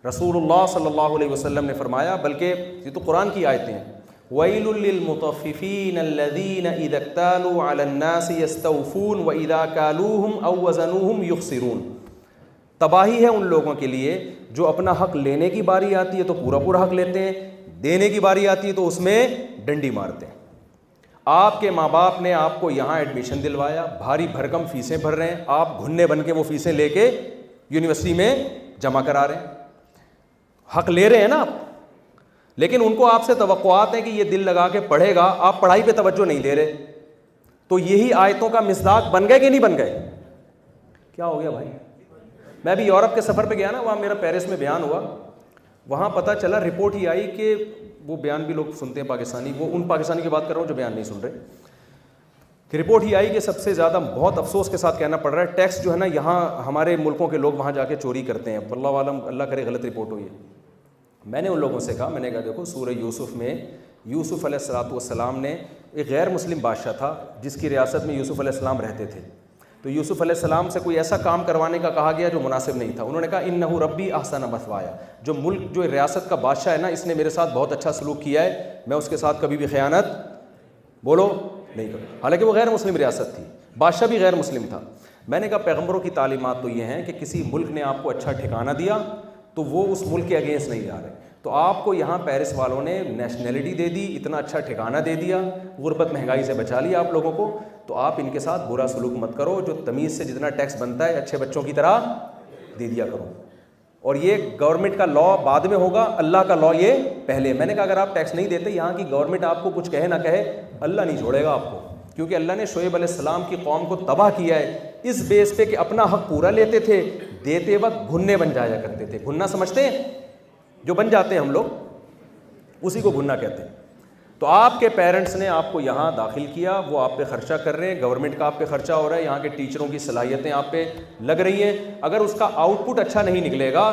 रसूलुल्लाह सल्लल्लाहु अलैहि वसल्लम ने फरमाया, बल्कि ये तो कुरान की आयतें हैं, वैलुल लिल मुतफ्फिफीन अल्लज़ीना इज़ा इक्तालू अलन नासी यस्तौफून व इज़ा कालूहुम औ वज़नूहुम युखसिरून। तबाही है उन लोगों के लिए जो अपना हक लेने की बारी आती है तो पूरा पूरा हक लेते हैं, देने की बारी आती है तो उसमें डंडी मारते हैं। आपके माँ बाप ने आपको यहाँ एडमिशन दिलवाया, भारी भरकम फ़ीसें भर रहे हैं, आप घुन्ने बन के वो फ़ीसें लेके यूनिवर्सिटी में जमा करा रहे हैं, हक ले रहे हैं ना आप, लेकिन उनको आपसे तवक्कुआत है कि ये दिल लगा के पढ़ेगा, आप पढ़ाई पे तवज्जो नहीं दे रहे। तो यही आयतों का मिसदाक बन गए कि नहीं बन गए? क्या हो गया भाई? मैं भी यूरोप के सफ़र पे गया ना, वहाँ मेरा पेरिस में बयान हुआ, वहाँ पता चला, रिपोर्ट ही आई कि वो बयान भी लोग सुनते हैं पाकिस्तानी, वो उन पाकिस्तानी की बात कर रहा हूँ जो बयान नहीं सुन रहे, कि रिपोर्ट ही आई कि सबसे ज़्यादा, बहुत अफसोस के साथ कहना पड़ रहा है, टैक्स जो है ना यहाँ हमारे मुल्कों के लोग वहाँ जाके चोरी करते हैं। वल्लाह आलम, अल्लाह करे गलत रिपोर्ट हुई है। मैंने उन लोगों से कहा, मैंने कहा देखो, सूरह यूसुफ में यूसुफ अलैहिस्सलाम ने, एक गैर मुस्लिम बादशाह था जिसकी रियासत में यूसुफ अलैहिस्सलाम रहते थे, तो यूसुफ अलैहिस्सलाम से कोई ऐसा काम करवाने का कहा गया जो मुनासिब नहीं था। उन्होंने कहा इन्नहु रब्बी अहसन मथवाया, जो मुल्क, जो रियासत का बादशाह है ना, इसने मेरे साथ बहुत अच्छा सलूक किया है, मैं उसके साथ कभी भी ख़यानत बोलो नहीं करूँ। हालांकि वो गैर मुस्लिम रियासत थी, बादशाह भी गैर मुस्लिम था। मैंने कहा पैगम्बरों की तालीमात तो ये हैं कि किसी मुल्क ने आपको अच्छा ठिकाना दिया तो वो उस मुल्क के अगेंस्ट नहीं जा रहे। तो आपको यहाँ पेरिस वालों ने नेशनैलिटी दे दी, इतना अच्छा ठिकाना दे दिया, गुर्बत महंगाई से बचा लिया आप लोगों को, तो आप इनके साथ बुरा सलूक मत करो, जो तमीज़ से जितना टैक्स बनता है अच्छे बच्चों की तरह दे दिया करो। और ये गवर्नमेंट का लॉ बाद में होगा, अल्लाह का लॉ ये पहले। मैंने कहा अगर आप टैक्स नहीं देते, यहाँ की गवर्नमेंट आपको कुछ कहे ना कहे, अल्लाह नहीं छोड़ेगा आपको, क्योंकि अल्लाह ने शुएब अलैहिस्सलाम की कौम को तबाह किया है इस बेस पे कि अपना हक पूरा लेते थे, देते वक्त घुन्ने बन जाया करते थे। घुन्ना समझते हैं? जो बन जाते हैं हम लोग, उसी को घुन्ना कहते हैं। तो आपके पेरेंट्स ने आपको यहाँ दाखिल किया, वो आप पे खर्चा कर रहे हैं, गवर्नमेंट का आप पे खर्चा हो रहा है, यहाँ के टीचरों की सलाहियतें आप पे लग रही हैं। अगर उसका आउटपुट अच्छा नहीं निकलेगा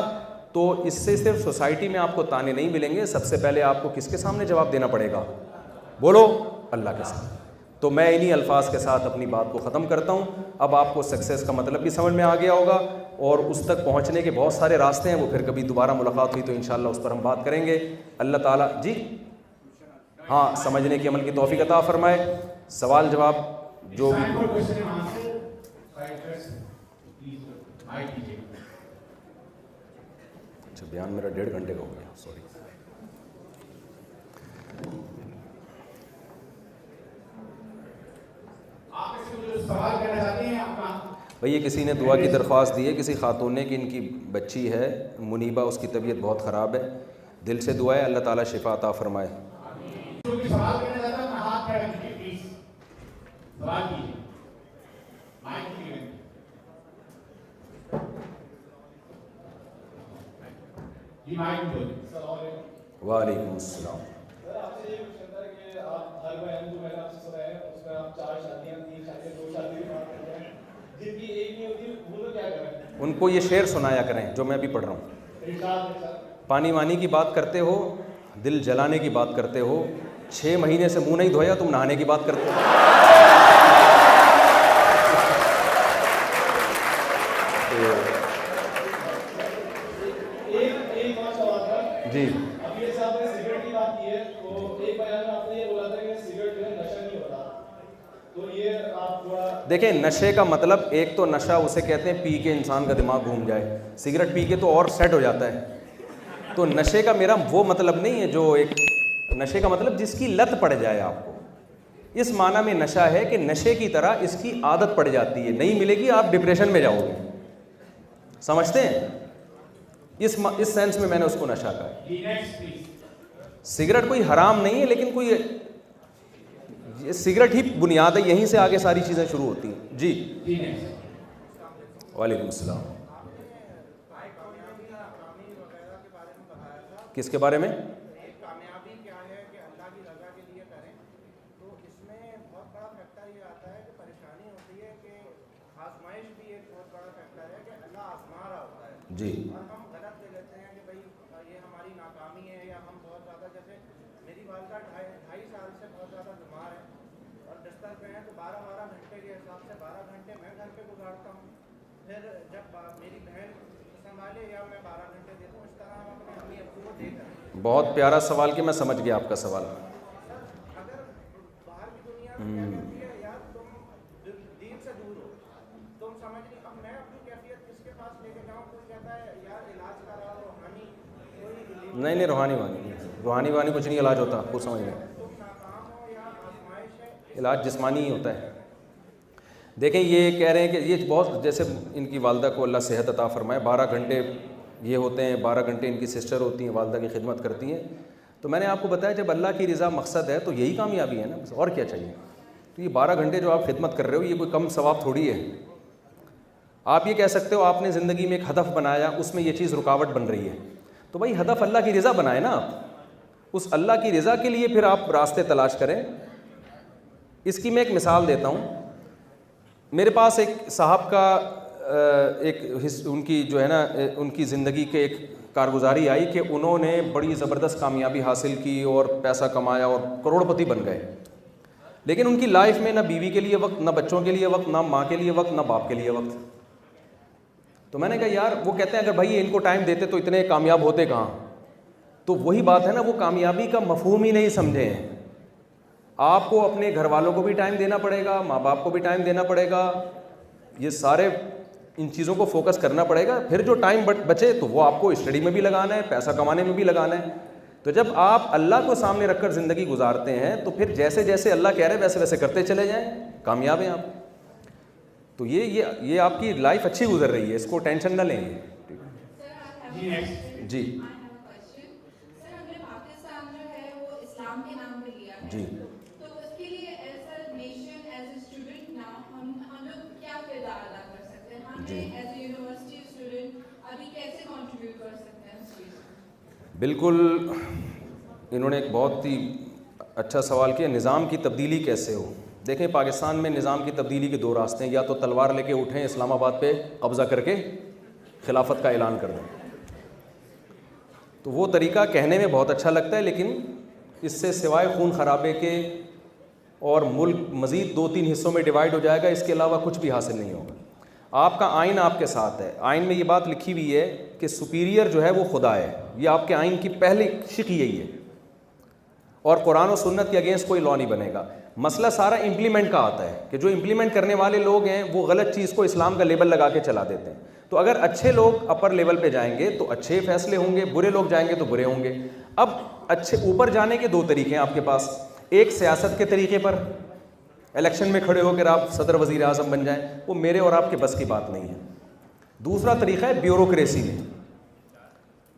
तो इससे सिर्फ सोसाइटी में आपको ताने नहीं मिलेंगे, सबसे पहले आपको किसके सामने जवाब देना पड़ेगा? बोलो, अल्लाह के सामने। तो मैं इन्हीं अल्फाज के साथ अपनी बात को ख़त्म करता हूँ। अब आपको सक्सेस का मतलब भी समझ में आ गया होगा, और उस तक पहुँचने के बहुत सारे रास्ते हैं, वो फिर कभी दोबारा मुलाकात हुई तो इंशाअल्लाह उस पर हम बात करेंगे। अल्लाह ताला जी हाँ समझने की अमल की तौफीक अता फरमाए। सवाल जवाब जो भी। अच्छा, बयान मेरा 1.5 घंटे का हो गया, सॉरी। भैया किसी ने दुआ की दरख्वास्त दी है, किसी खातून ने, कि इनकी बच्ची है मुनीबा, उसकी तबीयत बहुत ख़राब है, दिल से दुआ है अल्लाह ताला शिफा अता फरमाए। वालेकुम अस्सलाम। उनको ये शेर सुनाया करें जो मैं भी पढ़ रहा हूँ। पानी वानी की बात करते हो, दिल जलाने की बात करते हो, 6 महीने से मुंह नहीं धोया, तुम नहाने की बात करते हो। जी अभी जैसे आपने सिगरेट की बात की है, तो एक बयान में आपने ये बोला था कि सिगरेट जो है नशा नहीं होता, तो ये आप थोड़ा देखिए, नशे का मतलब एक तो नशा उसे कहते हैं पी के इंसान का दिमाग घूम जाए, सिगरेट पी के तो और सेट हो जाता है। तो नशे का मेरा वो मतलब नहीं है, जो एक नशे का मतलब जिसकी लत पड़ जाए आपको, इस माना में नशा है कि नशे की तरह इसकी आदत पड़ जाती है, नहीं मिलेगी आप डिप्रेशन में जाओगे, समझते हैं? इस सेंस में मैंने उसको नशा कहा। सिगरेट कोई हराम नहीं है, लेकिन कोई ये सिगरेट ही बुनियाद है, यहीं से आगे सारी चीज़ें शुरू होती हैं। जी वालेकुम सलाम। किसके बारे में? कामयाबी क्या है कि अल्लाह की रज़ा के लिए करें, तो इसमें बहुत बड़ा फैक्टर ये आता है कि परेशानी होती है कि आजमाइश भी एक बहुत बड़ा फैक्टर है कि अल्लाह आजमा रहा होता है जी और हम गलत ले लेते हैं कि भाई ये हमारी नाकामी है, या हम बहुत ज़्यादा, जैसे मेरी वालदा 2.5 साल से बहुत ज़्यादा बीमार है और बिस्तर पे हैं, तो 12-12 घंटे के हिसाब से 12 घंटे मैं घर पे गुजारता हूँ, फिर जब मेरी बहन संभाले या मैं 12 घंटे देता हूँ, इस तरह हम अपने अम्मी अब्बू को देकर। बहुत प्यारा सवाल कि मैं समझ गया आपका सवाल। अगर बाहर की दुनिया में क्या कहती है, यार तुम दीन से दूर हो, तुम समझ नहीं, अब मैं अपनी कैफियत किसके पास लेके जाऊँ? कोई कहता है यार इलाज कराओ रूहानी, कोई नहीं रूहानी वानी कुछ नहीं इलाज होता, आपको समझ में। तुम नाकाम हो या आजमाइश है। इलाज जिस्मानी ही होता है। देखें, ये कह रहे हैं कि ये बहुत, जैसे इनकी वालदा को अल्लाह सेहत अता फरमाए, 12 घंटे ये होते हैं, 12 घंटे इनकी सिस्टर होती हैं, वालदा की खिदमत करती हैं। तो मैंने आपको बताया जब अल्लाह की रज़ा मकसद है तो यही कामयाबी है ना, बस और क्या चाहिए। तो ये 12 घंटे जो आप खिदमत कर रहे हो, ये कोई कम सवाब थोड़ी है। आप ये कह सकते हो आपने ज़िंदगी में एक हदफ बनाया, उसमें ये चीज़ रुकावट बन रही है, तो भाई हदफ अल्लाह की रज़ा बनाए ना आप, उस अल्लाह की रज़ा के लिए फिर आप रास्ते तलाश करें। इसकी मैं एक मिसाल देता हूँ। मेरे पास एक साहब का उनकी जो है ना, उनकी ज़िंदगी के एक कारगुजारी आई कि उन्होंने बड़ी ज़बरदस्त कामयाबी हासिल की और पैसा कमाया और करोड़पति बन गए, लेकिन उनकी लाइफ में ना बीवी के लिए वक्त, ना बच्चों के लिए वक्त, ना माँ के लिए वक्त, ना बाप के लिए वक्त। तो मैंने कहा यार, वो कहते हैं अगर भाई इनको टाइम देते तो इतने कामयाब होते कहाँ। तो वही बात है ना, वो कामयाबी का मफहूम ही नहीं समझे हैं। आपको अपने घर वालों को भी टाइम देना पड़ेगा, माँ बाप को भी टाइम देना पड़ेगा, ये सारे इन चीज़ों को फोकस करना पड़ेगा। फिर जो टाइम बचे तो वो आपको स्टडी में भी लगाना है, पैसा कमाने में भी लगाना है। तो जब आप अल्लाह को सामने रखकर ज़िंदगी गुजारते हैं तो फिर जैसे जैसे अल्लाह कह रहे हैं वैसे वैसे करते चले जाएं, कामयाब हैं आप। तो ये आपकी लाइफ अच्छी गुजर रही है, इसको टेंशन ना लें। जी जी बिल्कुल, इन्होंने एक बहुत ही अच्छा सवाल किया। निज़ाम की तब्दीली कैसे हो? देखें, पाकिस्तान में निज़ाम की तब्दीली के दो रास्ते हैं, या तो तलवार लेके उठें, इस्लामाबाद पे कब्ज़ा करके खिलाफत का ऐलान कर दें। तो वो तरीका कहने में बहुत अच्छा लगता है, लेकिन इससे सिवाय खून खराबे के और मुल्क मज़ीद 2-3 हिस्सों में डिवाइड हो जाएगा, इसके अलावा कुछ भी हासिल नहीं होगा। आपका आइन आपके साथ है, आइन में ये बात लिखी हुई है कि सुपीरियर जो है वो खुदा है, ये आपके आइन की पहली शिक यही है, और कुरान और सुन्नत के अगेंस्ट कोई लॉ नहीं बनेगा। मसला सारा इम्प्लीमेंट का आता है कि जो इम्प्लीमेंट करने वाले लोग हैं वो गलत चीज़ को इस्लाम का लेबल लगा के चला देते हैं। तो अगर अच्छे लोग अपर लेवल पे जाएंगे तो अच्छे फैसले होंगे, बुरे लोग जाएंगे तो बुरे होंगे। अब अच्छे ऊपर जाने के दो तरीके हैं आपके पास, एक सियासत के तरीके पर, इलेक्शन में खड़े होकर आप सदर वज़ीर आज़म बन जाएं, वो मेरे और आपके बस की बात नहीं है। दूसरा तरीका है ब्यूरोक्रेसी में,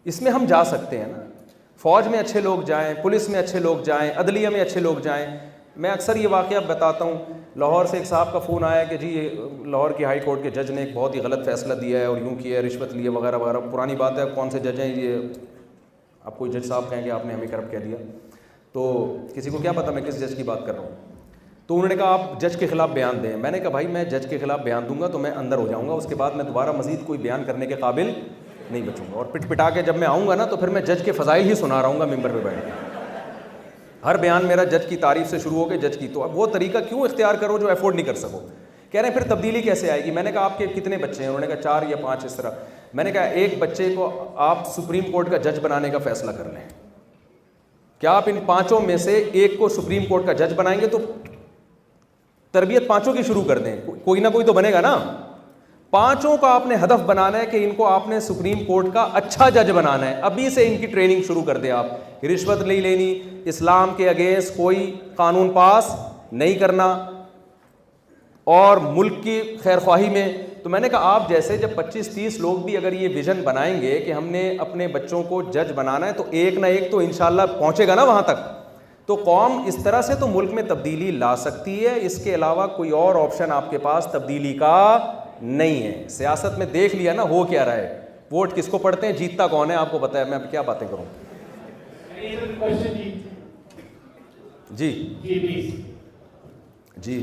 इसमें हम जा सकते हैं ना, फ़ौज में अच्छे लोग जाएं, पुलिस में अच्छे लोग जाएं, अदलिया में अच्छे लोग जाएं। मैं अक्सर ये वाक़या बताता हूँ, लाहौर से एक साहब का फ़ोन आया कि जी लाहौर की हाई कोर्ट के जज ने एक बहुत ही गलत फ़ैसला दिया है और यूँ किया है, रिश्वत ली है वगैरह वगैरह। पुरानी बात है, कौन से जज हैं ये, आप कोई जज साहब कहेंगे आपने हमें करप्ट कह दिया, तो किसी को क्या पता मैं किस जज की बात कर रहा हूँ। तो उन्होंने कहा आप जज के ख़िलाफ़ बयान दें। मैंने कहा भाई मैं जज के ख़िलाफ़ बयान दूंगा तो मैं अंदर हो जाऊँगा, उसके बाद मैं दोबारा मज़ीद कोई बयान करने के काबिल नहीं बचूँगा, और पिट पिटा के जब मैं आऊँगा ना तो फिर मैं जज के फ़ज़ाइल ही सुना रहूँगा मिंबर पे बैठ के। हर बयान मेरा जज की तारीफ़ से शुरू हो के जज की। तो अब वो तरीका क्यों इख्तियार करो जो अफोर्ड नहीं कर सको। कह रहे हैं फिर तब्दीली कैसे आएगी। मैंने कहा आपके कितने बच्चे हैं? उन्होंने कहा 4 या 5 इस तरह। मैंने कहा एक बच्चे को आप सुप्रीम कोर्ट का जज बनाने का फैसला कर लें, क्या आप इन 5 में से एक को सुप्रीम कोर्ट का जज बनाएंगे तो तरबियत 5 की शुरू कर दें, कोई ना कोई तो बनेगा ना। 5 का आपने हदफ बनाना है कि इनको आपने सुप्रीम कोर्ट का अच्छा जज बनाना है, अभी से इनकी ट्रेनिंग शुरू कर दें आप। रिश्वत नहीं लेनी, इस्लाम के अगेंस्ट कोई कानून पास नहीं करना और मुल्क की खैरख्वाही में। तो मैंने कहा आप जैसे जब 25-30 लोग भी अगर ये विज़न बनाएंगे कि हमने अपने बच्चों को जज बनाना है, तो एक ना एक तो इंशाल्लाह पहुंचेगा ना वहाँ तक। तो कौम इस तरह से तो मुल्क में तब्दीली ला सकती है, इसके अलावा कोई और ऑप्शन आपके पास तब्दीली का नहीं है। सियासत में देख लिया ना हो क्या रहा है, वोट किसको पड़ते हैं, जीतता कौन है आपको पता है, मैं अब क्या बातें करूँ। जी जी जी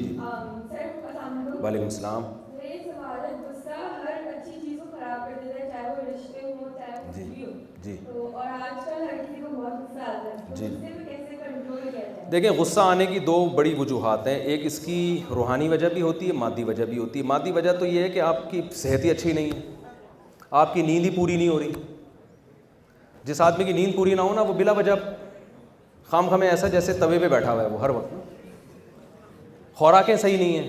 वालेकुम सलाम। जी जी और आजकल हर किसी को बहुत गुस्सा आता है, जी। गुस्से में कैसे कंट्रोल किया जाए? देखिए गुस्सा आने की 2 बड़ी वजूहात हैं, एक इसकी रूहानी वजह भी होती है, मादी वजह भी होती है। मादी वजह तो ये है कि आपकी सेहत ही अच्छी नहीं है, आपकी नींद ही पूरी नहीं हो रही। जिस आदमी की नींद पूरी ना हो ना, वो बिला वजह खाम खामे ऐसा जैसे तवे पे बैठा हुआ है वो हर वक्त। खुराकें सही नहीं हैं,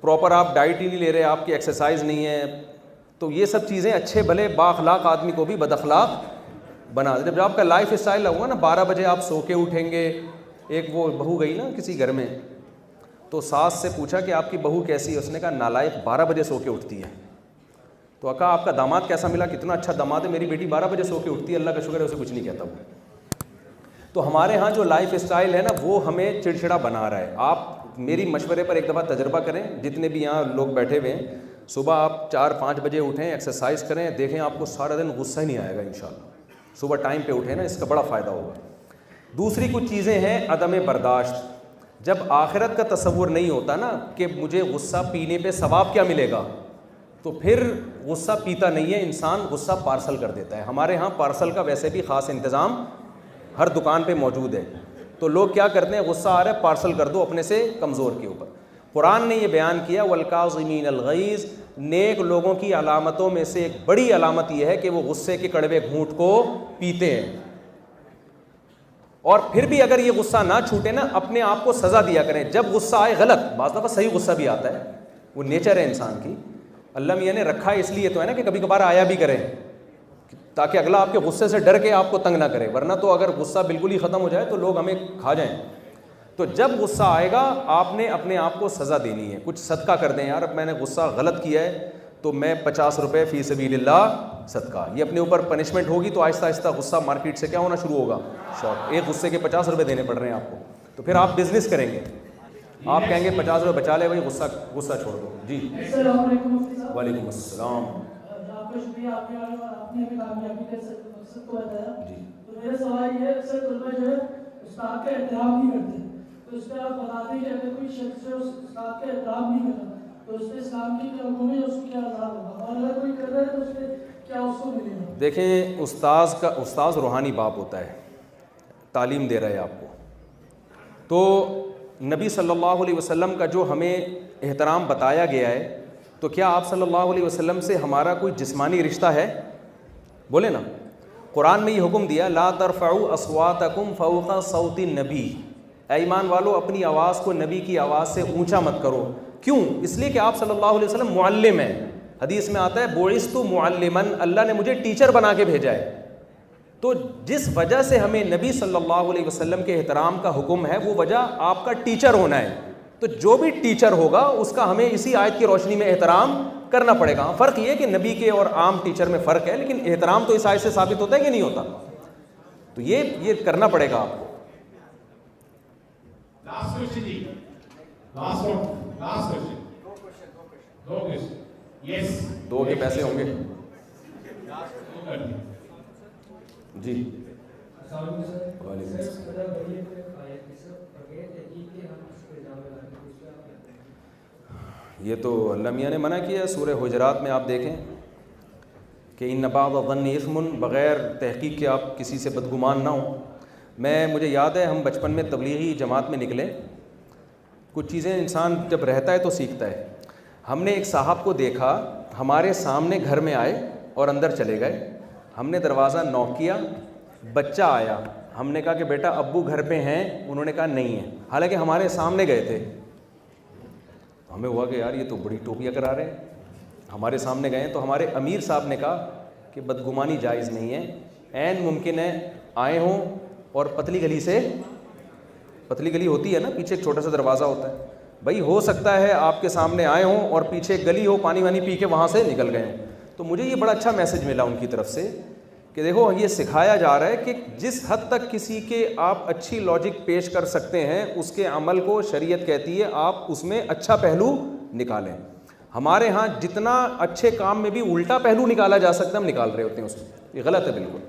प्रॉपर आप डाइट ही नहीं ले रहे, आपकी एक्सरसाइज नहीं है, तो ये सब चीज़ें अच्छे भले बाखलाक आदमी को भी बदअखलाक बना दे। जब आपका लाइफ स्टाइल होगा ना, 12 बजे आप सो के उठेंगे। एक वो बहू गई ना किसी घर में, तो सास से पूछा कि आपकी बहू कैसी है, उसने कहा नालायक 12 बजे सो के उठती है। तो कहा आपका दामाद कैसा मिला, कितना अच्छा दामाद है, मेरी बेटी 12 बजे सो के उठती है, अल्लाह का शुक्र है, उसे कुछ नहीं कहता वो। तो हमारे यहाँ जो लाइफ स्टाइल है ना, वो हमें चिड़चिड़ा बना रहा है। आप मेरी मशवरे पर एक दफ़ा तजर्बा करें, जितने भी यहाँ लोग बैठे हुए हैं, सुबह आप 4-5 बजे उठें, एक्सरसाइज करें, देखें आपको सारा दिन गुस्सा ही नहीं आएगा इंशाल्लाह। सुबह टाइम पे उठें ना, इसका बड़ा फ़ायदा होगा। दूसरी कुछ चीज़ें हैं अदम बर्दाश्त। जब आखिरत का तसव्वुर नहीं होता ना कि मुझे गुस्सा पीने पे सवाब क्या मिलेगा, तो फिर गुस्सा पीता नहीं है इंसान, गुस्सा पार्सल कर देता है। हमारे यहाँ पार्सल का वैसे भी ख़ास इंतज़ाम हर दुकान पे मौजूद है। तो लोग क्या करते हैं, गुस्सा आ रहा है पार्सल कर दो अपने से कमज़ोर के ऊपर। कुरान ने ये बयान किया वल्काज़िमीन अल-गैज़, नेक लोगों की अलामतों में से एक बड़ी अलामत यह है कि वो गुस्से के कड़वे घूंट को पीते हैं। और फिर भी अगर ये गुस्सा ना छूटे ना, अपने आप को सज़ा दिया करें। जब गुस्सा आए गलत, बाज़ दफ़ा सही गुस्सा भी आता है, वो नेचर है इंसान की, अल्लाह मियाँ ने रखा है इसलिए तो है ना कि कभी कभार आया भी करें, ताकि अगला आपके गुस्से से डर के आपको तंग ना करे। वरना तो अगर गुस्सा बिल्कुल ही ख़त्म हो जाए तो लोग हमें खा जाएं। तो जब गुस्सा आएगा आपने अपने आप को सज़ा देनी है। कुछ सदका कर दें, यार अब मैंने गुस्सा गलत किया है तो मैं 50 रुपये फ़ी सबीलिल्लाह सदका, ये अपने ऊपर पनिशमेंट होगी। तो आहिस्ता आहिस्ता गुस्सा मार्केट से क्या होना शुरू होगा, शॉर्ट। एक गुस्से के 50 रुपये देने पड़ रहे हैं आपको, तो फिर आप बिजनेस करेंगे, आप कहेंगे 50 रुपये बचा ले भाई, गुस्सा छोड़ दो। जी वालेकुम अस्सलाम। आपने अभी कामयाबी के मकसद को बताया जी। तो मेरा सवाल ये है, अक्सर तलबा जो है उस्ताद का एहतराम नहीं करते, तो इस पर आप बता दें कि अगर कोई शख्स जो उस्ताद का एहतराम नहीं करता तो उसमें इस्लाम की क्या हुक्म है, उसको क्या अज़ाब होगा, और अगर कोई कर रहा है तो उसमें क्या उसको मिलेगा? देखें उस्ताद रूहानी बाप होता है, तालीम दे रहा है आपको। तो नबी सल्लल्लाहु अलैहि वसल्लम का जो हमें एहतराम बताया गया है, तो क्या आप सल्लल्लाहु अलैहि वसल्लम से हमारा कोई जिस्मानी रिश्ता है? बोले ना। कुरान में ये हुक्म दिया ला तरफ़उ अस्वातकुम फ़ौक़ सौति नबी, ईमान वालों अपनी आवाज़ को नबी की आवाज़ से ऊंचा मत करो। क्यों? इसलिए कि आप सल्लल्लाहु अलैहि वसल्लम मुअल्लिम हैं। हदीस में आता है बुइस्तु मुअल्लिमन, अल्लाह ने मुझे टीचर बना के भेजा है। तो जिस वजह से हमें नबी सल्लल्लाहु अलैहि वसल्लम के एहतराम का हुक्म है, वो वजह आपका टीचर होना है। तो जो भी टीचर होगा उसका हमें इसी आयत की रोशनी में एहतराम करना पड़ेगा। फ़र्क ये कि नबी के और आम टीचर में फ़र्क है, लेकिन एहतराम तो इस आयत से साबित होता है कि नहीं होता। तो ये करना पड़ेगा आपको। लास्ट क्वेश्चन जी, लास्ट क्वेश्चन। दो क्वेश्चन, यस, 2 के पैसे होंगे जी। ये तो अल्लाह मियाँ ने मना किया। सूरह हुजरात में आप देखें कि इन बाद ज़न्नि इस्मुन, बग़ैर तहक़ीक़ के आप किसी से बदगुमान ना हो। मुझे याद है हम बचपन में तबलीगी जमात में निकले। कुछ चीज़ें इंसान जब रहता है तो सीखता है। हमने एक साहब को देखा, हमारे सामने घर में आए और अंदर चले गए। हमने दरवाज़ा नॉक किया, बच्चा आया, हमने कहा कि बेटा अब्बू घर पे हैं, उन्होंने कहा नहीं है, हालांकि हमारे सामने गए थे। हमें हुआ कि यार ये तो बड़ी टोपियाँ करा रहे हैं, हमारे सामने गए। तो हमारे अमीर साहब ने कहा कि बदगुमानी जायज़ नहीं है, ऐन मुमकिन है आए हों और पतली गली से, पतली गली होती है ना, पीछे एक छोटा सा दरवाज़ा होता है, भाई हो सकता है आपके सामने आए हों और पीछे एक गली हो, पानी वानी पी के वहाँ से निकल गए हों। तो मुझे ये बड़ा अच्छा मैसेज मिला उनकी तरफ से कि देखो ये सिखाया जा रहा है कि जिस हद तक किसी के आप अच्छी लॉजिक पेश कर सकते हैं, उसके अमल को शरीयत कहती है आप उसमें अच्छा पहलू निकालें। हमारे यहाँ जितना अच्छे काम में भी उल्टा पहलू निकाला जा सकता है हम निकाल रहे होते हैं उसमें, ये गलत है बिल्कुल।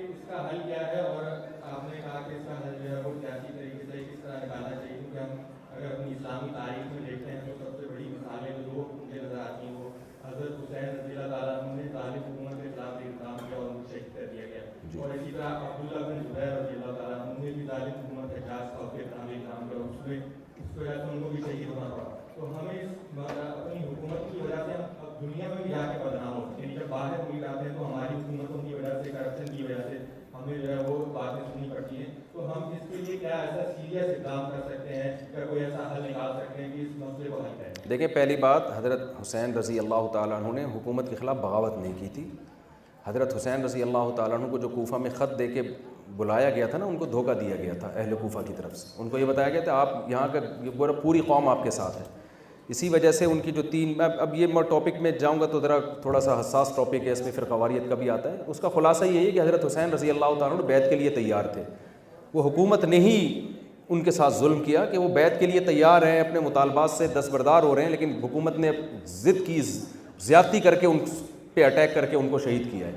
इसका हल क्या है, और आपने कहा कि इसका हल जो है वो सियासी तरीके से किस तरह निकालना चाहिए, क्योंकि हम अगर अपनी इस्लामी तारीख में देखते हैं तो सबसे बड़ी मिसालें जो मुझे नजर आती हैं वो हज़रत हुसैन रज़ियल्लाहु ताला अन्हु ने तालिब हुकूमत के खिलाफ इल्ज़ाम किया और उनको शहीद कर दिया गया, और इसी तरह अब्दुल्ला बिन ज़ुबैर रज़ियल्लाहु ताला अन्हु ने भी तालिब हुकूमत के खिलाफ इल्ज़ाम किया, उसमें उसकी वजह से उनको भी शहीद होना पड़ा। तो हमें अपनी हुकूमत की वजह से अब दुनिया में भी जाके बदनाम होते हैं, जब बाहर मुल्क जाते हैं तो हमारी हुकूमतों की वजह से, करप्शन की वजह से हमें जो है वो बातें सुननी पड़ती हैं। तो हम इसके लिए क्या ऐसा सीरियस इक़दाम कर सकते हैं या कोई ऐसा हल निकाल सकते हैं कि इस मसले को हल करें? देखिए, पहली बात, हज़रत हुसैन रज़ी अल्लाह ताला अन्हु ने हुकूमत के ख़िलाफ़ बगावत नहीं की थी। हज़रत हुसैन रज़ी अल्लाह ताला अन्हु को जो कूफा में ख़त दे के बुलाया गया था ना, उनको धोखा दिया गया था अहले कूफा की तरफ से। उनको ये बताया गया था आप यहाँ का पूरी कौम आपके साथ है। इसी वजह से उनकी जो मैं अब ये टॉपिक में जाऊँगा तो ज़रा थोड़ा सा हसास टॉपिक है, इसमें फ़िरक़ावारियत का भी आता है। उसका ख़ुलासा ये है कि हज़रत हुसैन रज़ी अल्लाह ताला अन्हु बैत के लिए तैयार थे। वो हुकूमत ने ही उनके साथ जुल्म किया कि वो बैत के लिए तैयार हैं, अपने मुतालबात से दस्तबरदार हो रहे हैं, लेकिन हुकूमत ने ज़िद की, ज़्यादती करके उन पे अटैक करके उनको शहीद किया है।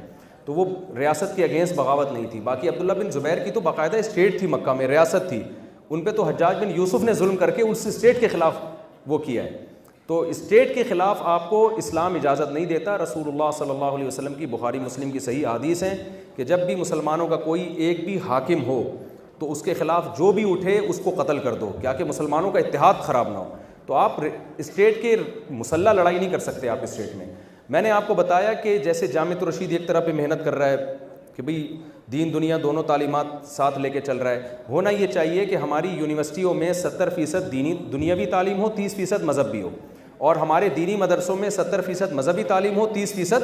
तो वो रियासत के अगेंस्ट बगावत नहीं थी। बाकी अब्दुल्ला बिन ज़ुबैर की तो बाकायदा स्टेट थी, मक्का में रियासत थी, उन पे तो हज्जाज बिन यूसुफ ने जुल्म करके उस स्टेट के ख़िलाफ़ वो किया है। तो स्टेट के ख़िलाफ़ आपको इस्लाम इजाज़त नहीं देता। रसूलुल्लाह सल्लल्लाहु अलैहि वसल्लम की बुखारी मुस्लिम की सही हदीस हैं कि जब भी मुसलमानों का कोई एक भी हाकिम हो तो उसके ख़िलाफ़ जो भी उठे उसको कत्ल कर दो, क्या कि मुसलमानों का इत्तेहाद ख़राब ना हो। तो आप स्टेट के मुसल्ला लड़ाई नहीं कर सकते आप स्टेट में। मैंने आपको बताया कि जैसे जामिया रशीद एक तरह पे मेहनत कर रहा है कि भाई दीन दुनिया दोनों तालीमात साथ लेके चल रहा है। होना ये चाहिए कि हमारी यूनिवर्सिटियों में 70% दीनी दुनियावी तालीम हो, 30% मज़हब भी हो, और हमारे दीनी मदरसों में 70% मज़हबी तालीम हो, 30%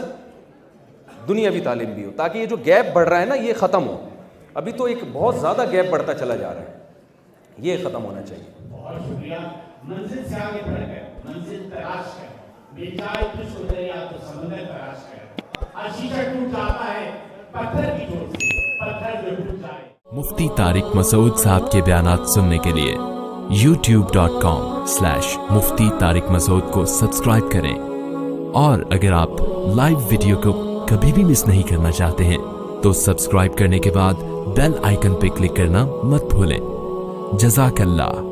दुनियावी तालीम भी हो, ताकि ये जो गैप बढ़ रहा है ना ये ख़त्म हो। अभी तो एक बहुत ज़्यादा गैप बढ़ता चला जा रहा है, ये ख़त्म होना चाहिए। बहुत शुक्रिया। मंजिल से आगे बढ़ गए, मंजिल तलाश कर, बेचारे कुछ हो जाए या तो समंदर तलाश कर। शीशा टूट जाता है पत्थर की चोट से, पत्थर जो टूट जाए। मुफ्ती तारिक मसूद साहब के बयानात सुनने के लिए youtube.com/मुफ्ती तारिक मसूद को सब्सक्राइब करें, और अगर आप लाइव वीडियो को कभी भी मिस नहीं करना चाहते हैं तो सब्सक्राइब करने के बाद बेल आइकन पे क्लिक करना मत भूलें। जज़ाकल्लाह।